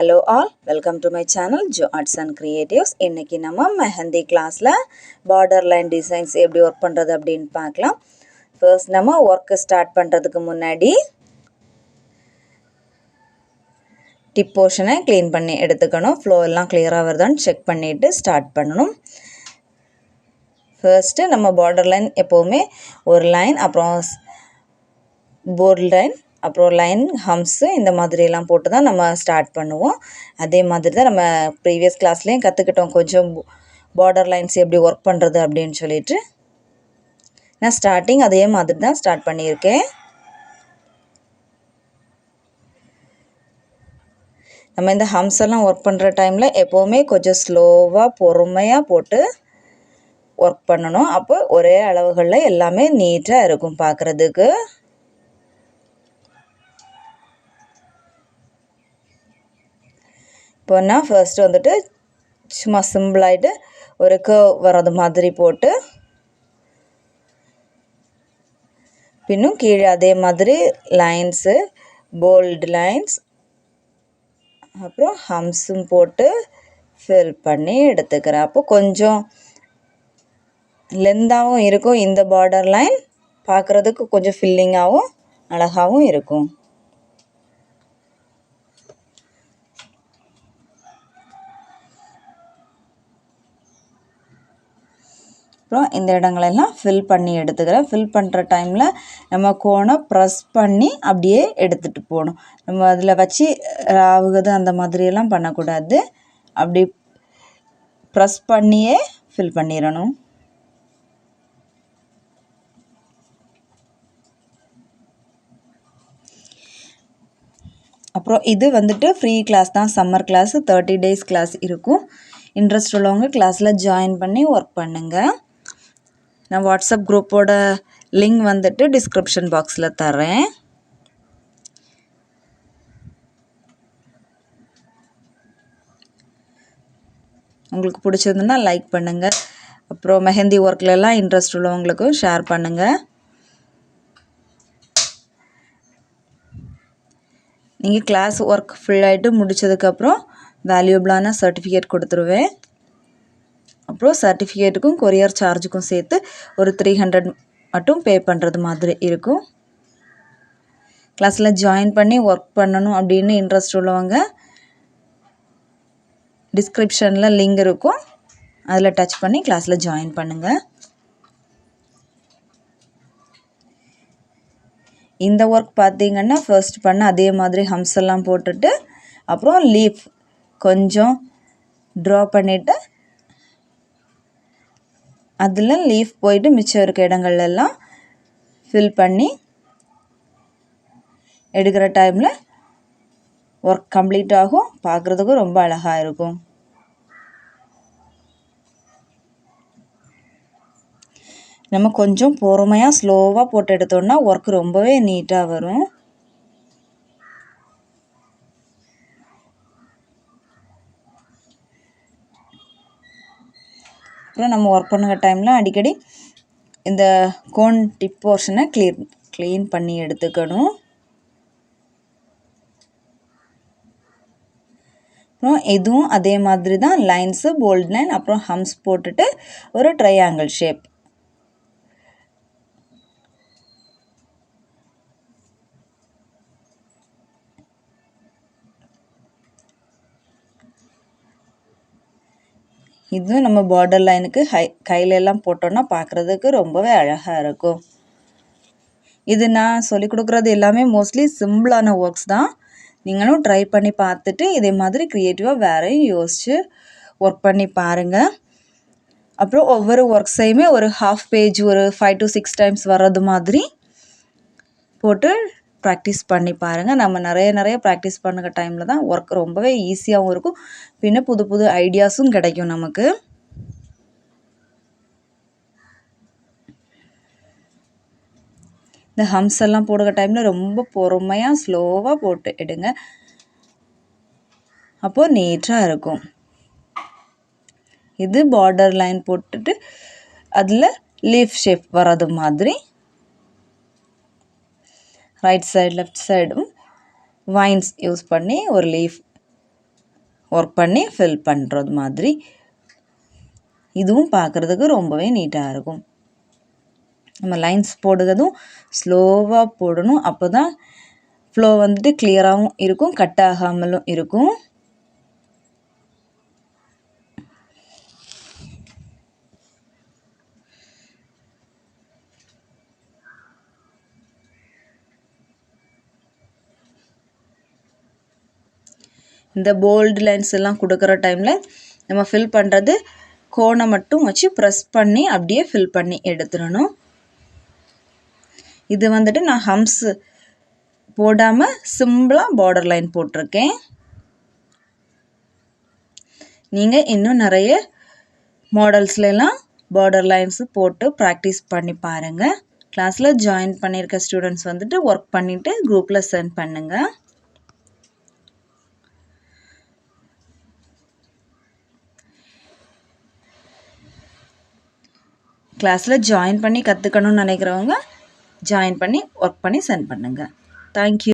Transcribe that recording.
Hello all, welcome to my channel Jo Arts and Creatives. இன்னைக்கு நம்ம மெஹந்தி கிளாஸ்ல border line designs எப்படி work பண்றது அப்படின்னு பார்க்கலாம். ஃபர்ஸ்ட் நம்ம ஒர்க் ஸ்டார்ட் பண்றதுக்கு முன்னாடி டிப் போர்ஷனை க்ளீன் பண்ணி எடுத்துக்கணும். ஃப்ளோ எல்லாம் கிளியரா வருதான்னு செக் பண்ணிட்டு ஸ்டார்ட் பண்ணணும். ஃபர்ஸ்ட் நம்ம பார்டர் லைன் எப்பவுமே ஒரு லைன், அப்புறம் போர்ட் லைன், அப்புறம் லைன், ஹம்ஸு இந்த மாதிரியெல்லாம் போட்டு தான் நம்ம ஸ்டார்ட் பண்ணுவோம். அதே மாதிரி தான் நம்ம ப்ரீவியஸ் கிளாஸ்லேயும் கற்றுக்கிட்டோம் கொஞ்சம் பார்டர் லைன்ஸ் எப்படி ஒர்க் பண்ணுறது அப்படின்னு சொல்லிட்டு. நான் ஸ்டார்டிங் அதே மாதிரி தான் ஸ்டார்ட் பண்ணியிருக்கேன். நம்ம இந்த ஹம்ஸ் எல்லாம் ஒர்க் பண்ணுற டைமில் எப்போவுமே கொஞ்சம் ஸ்லோவாக பொறுமையாக போட்டு ஒர்க் பண்ணணும். அப்போ ஒரே அளவுகளில் எல்லாமே நீட்டாக இருக்கும் பார்க்குறதுக்கு. இப்போ நான் ஃபர்ஸ்ட் வந்துட்டு சும்மா சிம்பிளாகிட்டு ஒரு கர்வ் வர்றது மாதிரி போட்டு, பின்னும் கீழே அதே மாதிரி லைன்ஸு, போல்டு லைன்ஸ், அப்புறம் ஹம்ஸும் போட்டு ஃபில் பண்ணி எடுத்துக்கிறேன். அப்போ கொஞ்சம் லென்த்தாகவும் இருக்கும் இந்த பார்டர் லைன், பார்க்குறதுக்கு கொஞ்சம் ஃபில்லிங்காகவும் அழகாகவும் இருக்கும். அப்புறம் இந்த இடங்களெல்லாம் ஃபில் பண்ணி எடுத்துக்கிறேன். ஃபில் பண்ணுற டைமில் நம்ம கோனை ப்ரெஸ் பண்ணி அப்படியே எடுத்துகிட்டு போகணும். நம்ம அதில் வச்சு ராவுகிறது அந்த மாதிரியெல்லாம் பண்ணக்கூடாது. அப்படி ப்ரெஸ் பண்ணியே ஃபில் பண்ணிடணும். அப்புறம் இது வந்துட்டு ஃப்ரீ கிளாஸ் தான், சம்மர் கிளாஸ், 30 days கிளாஸ் இருக்கும். இன்ட்ரெஸ்ட் உள்ளவங்க கிளாஸில் ஜாயின் பண்ணி ஒர்க் பண்ணுங்கள். நான் வாட்ஸ்அப் குரூப்போட லிங்க் வந்துட்டு டிஸ்கிரிப்ஷன் பாக்ஸில் தரேன். உங்களுக்கு பிடிச்சதுன்னா லைக் பண்ணுங்கள். அப்புறம் மெஹந்தி ஒர்க்லலாம் இன்ட்ரெஸ்ட் உள்ளவங்களுக்கும் ஷேர் பண்ணுங்கள். நீங்கள் கிளாஸ் ஒர்க் ஃபுல்லாகிட்டு முடித்ததுக்கப்புறம் வேல்யூபிளான சர்டிஃபிகேட் கொடுத்துருவேன். அப்புறம் சர்டிஃபிகேட்டுக்கும் கொரியர் சார்ஜுக்கும் சேர்த்து ஒரு 300 மட்டும் பே பண்ணுறது மாதிரி இருக்கும். கிளாஸில் ஜாயின் பண்ணி ஒர்க் பண்ணணும் அப்படின்னு இன்ட்ரெஸ்ட் உள்ளவங்க டிஸ்கிரிப்ஷனில் லிங்க் இருக்கும், அதில் டச் பண்ணி கிளாஸில் ஜாயின் பண்ணுங்கள். இந்த ஒர்க் பார்த்திங்கன்னா ஃபர்ஸ்ட் பண்ண அதே மாதிரி ஹம்ஸ் எல்லாம் போட்டுட்டு, அப்புறம் லீஃப் கொஞ்சம் ட்ரா பண்ணிவிட்டு அதில் லீஃப் போயிட்டு மிச்சம் இருக்க இடங்கள்லாம் ஃபில் பண்ணி எடுக்கிற டைமில் ஒர்க் கம்ப்ளீட் ஆகும். பார்க்குறதுக்கும் ரொம்ப அழகாக இருக்கும். நம்ம கொஞ்சம் பொறுமையாக ஸ்லோவாக போட்டு எடுத்தோம்னா ஒர்க் ரொம்பவே நீட்டாக வரும். அப்புறம் நம்ம ஒர்க் பண்ணுற டைமில் அடிக்கடி இந்த கோன் டிப் போர்ஷனை க்ளீன் பண்ணி எடுத்துக்கணும். அப்புறம் இதுவும் அதே மாதிரி தான் லைன்ஸு, போல்ட் லைன், அப்புறம் ஹம்ஸ் போட்டுட்டு ஒரு ட்ரையாங்கிள் ஷேப். இதுவும் நம்ம பார்டர் லைனுக்கு கையிலெல்லாம் போட்டோன்னா பார்க்குறதுக்கு ரொம்பவே அழகாக இருக்கும். இது நான் சொல்லிக் கொடுக்குறது எல்லாமே மோஸ்ட்லி சிம்பிளான ஒர்க்ஸ் தான். நீங்களும் ட்ரை பண்ணி பார்த்துட்டு இதே மாதிரி க்ரியேட்டிவாக வேறையும் யோசித்து ஒர்க் பண்ணி பாருங்கள். அப்புறம் ஒவ்வொரு ஒர்க்ஸையுமே ஒரு ஹாஃப் பேஜ் ஒரு 5 to 6 times வர்றது மாதிரி போட்டு ப்ராக்டிஸ் பண்ணி பாருங்கள். நம்ம நிறைய ப்ராக்டிஸ் பண்ணுற டைமில் தான் ஒர்க் ரொம்பவே ஈஸியாகவும் இருக்கும், பின்ன புது புது ஐடியாஸும் கிடைக்கும் நமக்கு. இந்த ஹம்ஸ் எல்லாம் போடுற டைமில் ரொம்ப பொறுமையாக ஸ்லோவாக போட்டு எடுங்க, அப்போது நீட்டாக இருக்கும். இது பார்டர் லைன் போட்டுட்டு அதில் லீஃப் ஷேப் வர்றது மாதிரி ரைட் சைடு லெஃப்ட் சைடும் வைன்ஸ் யூஸ் பண்ணி ஒரு லீஃப் ஒர்க் பண்ணி ஃபில் பண்ணுறது மாதிரி. இதுவும் பார்க்குறதுக்கு ரொம்பவே நீட்டாக இருக்கும். நம்ம லைன்ஸ் போடுறதும் ஸ்லோவாக போடணும். அப்போ தான் ஃப்ளோ வந்துட்டு கிளியராகவும் இருக்கும், கட் ஆகாமலும் இருக்கும். இந்த போல்டு லைன்ஸ் எல்லாம் கொடுக்குற டைமில் நம்ம ஃபில் பண்ணுறது கோனை மட்டும் வச்சு ப்ரெஸ் பண்ணி அப்படியே ஃபில் பண்ணி எடுத்துடணும். இது வந்துட்டு நான் ஹம்ஸ் போடாமல் சிம்பிளாக பார்டர் லைன் போட்டிருக்கேன். நீங்கள் இன்னும் நிறைய மாடல்ஸ்லாம் பார்டர் லைன்ஸு போட்டு ப்ராக்டிஸ் பண்ணி பாருங்கள். கிளாஸில் ஜாயின் பண்ணியிருக்க ஸ்டூடெண்ட்ஸ் வந்துட்டு ஒர்க் பண்ணிவிட்டு குரூப்பில் சென்ட் பண்ணுங்கள். கிளாஸில் ஜாயின் பண்ணி கற்றுக்கணும்னு நினைக்கிறவங்க ஜாயின் பண்ணி ஒர்க் பண்ணி சென்ட் பண்ணுங்கள். தேங்க்யூ.